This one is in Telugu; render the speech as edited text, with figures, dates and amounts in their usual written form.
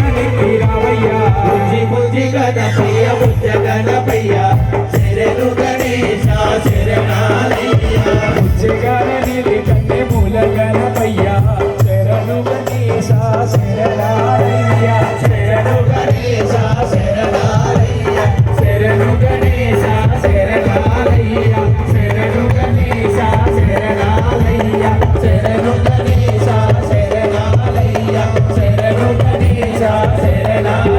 శరణానికి రావయ్యా బుజ్జి బుజ్జి గణపయ్య బుజ్జ గణపయ్య శరణు గణేశ శరణాలయ్య బుజ్జగారనిది కన్నె మూల గణపయ్య శరణు గణేశ శరణాలయ్య శరణు గణేశ శరణాలయ్య శరణు గణేశ శరణాలయ్య శరణు గణేశ శరణాలయ్య శరణు గణేశ శరణాలయ్య శరణు గణేశ శరణాలయ్య